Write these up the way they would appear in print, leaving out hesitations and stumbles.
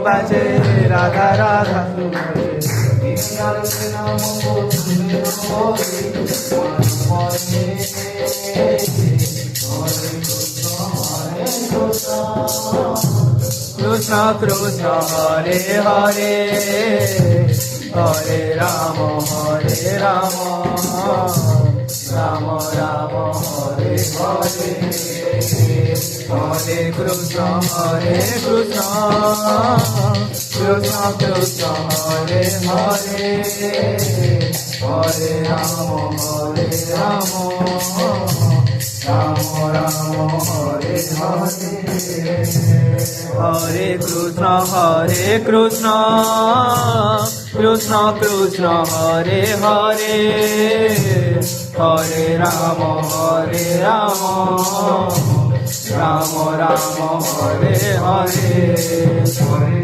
বাজে রাধা রাধা কৃষ্ণ কৃষ্ণ হরে হরে হরে রাম রাম রাম হরে হরে হরে কৃষ্ণ কৃষ্ণ কৃষ্ণ হরে হরে হরে রাম রাম রাম হরে হরে হরে কৃষ্ণ কৃষ্ণ কৃষ্ণ হরে হরে হরে রাম রাম রাম হরে হরে হরে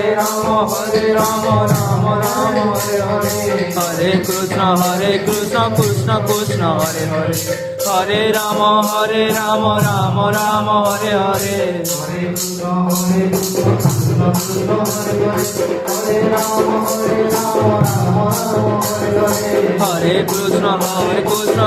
কৃষ্ণ হরে রাম রাম রাম হরে হরে হরে কৃষ্ণ কৃষ্ণ কৃষ্ণ হরে হরে হরে রাম রাম রাম হরে হরে হরে কৃষ্ণ হরে রাম রাম রাম হরে হরে হরে কৃষ্ণ কৃষ্ণ